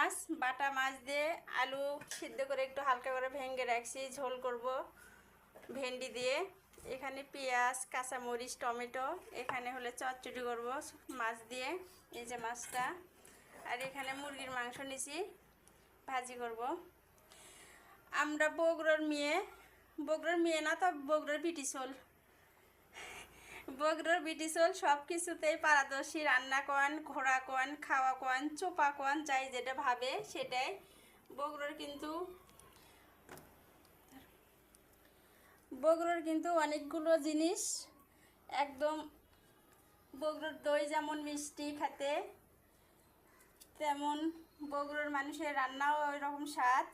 মাছ, বাটা মাছ দিয়ে আলু সিদ্ধ করে একটু হালকা করে ভেঙে রাখছি, ঝোল করব ভেন্ডি দিয়ে। এখানে পেঁয়াজ, কাঁচামরিচ, টমেটো, এখানে হলে চচ্চড়ি করব মাছ দিয়ে, এই যে মাছটা। আর এখানে মুরগির মাংস নিছি, ভাজি করব। আমরা বগুড়ার মেয়ে না তো, বগুড়ার বিটিশোল। বগুড়ার বিটিশোল সব কিছুতেই পারদর্শী। রান্না কন, ঘোরা কন, খাওয়া কন, চোপা কন, যাই যেটা ভাবে সেটাই। বগুড়ার কিন্তু অনেকগুলো জিনিস একদম। বগুড়ার দই যেমন মিষ্টি খেতে, তেমন বগুড়ার মানুষের রান্নাও ওই রকম স্বাদ।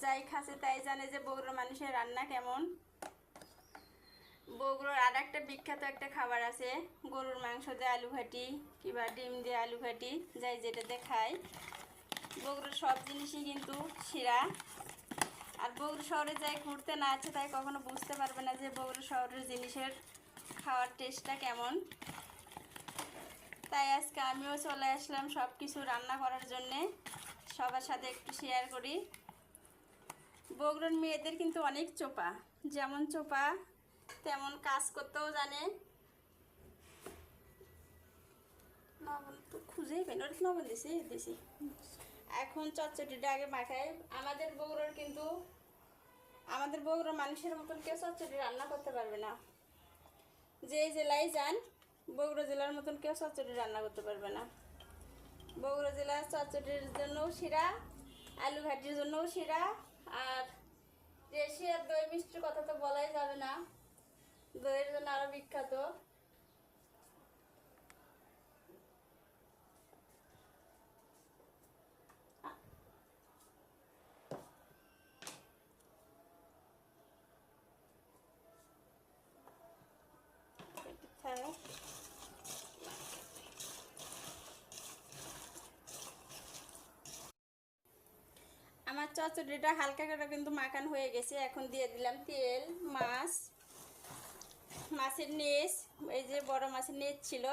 যাই খাচ্ছে তাই জানে যে বগুড়ার মানুষের রান্না কেমন। বগুড়ার আর একটা বিখ্যাত একটা খাবার আছে, গরুর মাংস দিয়ে আলু ঘাটি কিংবা ডিম দিয়ে আলু ঘাটি, যাই যেটাতে খায়। বগুড়ার সব জিনিসই কিন্তু সেরা। আর বগুড়া শহরে যাই ঘুরতে না আছে তাই কখনো বুঝতে পারবে না যে বগুড়া শহরের জিনিসের খাওয়ার টেস্টটা কেমন। তাই আজকে আমিও চলে আসলাম সব কিছু রান্না করার জন্যে, সবার সাথে একটু শেয়ার করি। বগুড়ার মেয়েদের কিন্তু অনেক চোপা, যেমন চোপা তেমন কাজ করতেও জানে। নবন তো খুঁজেই পেন, ওটা নবন দিছি। এখন চচ্চড়িটা আগে মাখাই। আমাদের বগুড়ার মানুষের মতন কেউ চচ্চড়ি রান্না করতে পারবে না। যেই জেলায় যান, বগুড়া জেলার মতন কেউ চচ্চড়ি রান্না করতে পারবে না। বগুড়া জেলার চচ্চড়ির জন্যও সেরা, আলু ঘাটির জন্যও সেরা। আর এশিয়ার দই মিষ্টির কথা তো বলাই যাবে না, দইয়ের জন্য আরো বিখ্যাত। আমার চচ্চড়িটা হালকা করে কিন্তু মাখানো হয়ে গেছে। এখন দিয়ে দিলাম তেল, মাছের নেজ। এই যে বড় মাছের নেজ ছিল,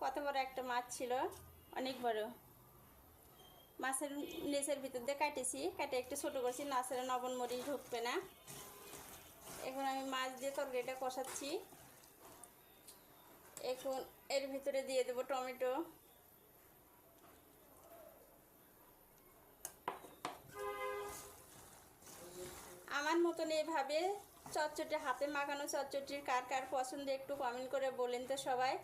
কত বড় একটা মাছ ছিল, অনেক বড়। মাছের নেজের ভিতর দিয়ে কেটে একটু ছোটো করছি, নাচের লবণ মরিচ ঢুকবে না। এখন আমি মাছ দিয়ে তরকারিটা কষাচ্ছি। এখন এর ভিতরে দিয়ে দেবো টমেটো। আমার মতন এইভাবে চচ্চড়ি, হাতে মাখানো চচ্চড়ির কার কার পছন্দ একটু কমেন্ট করে বলেন তো সবাই।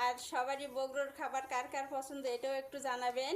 আর সবারই বগুড়ার খাবার কার কার পছন্দ এটাও একটু জানাবেন।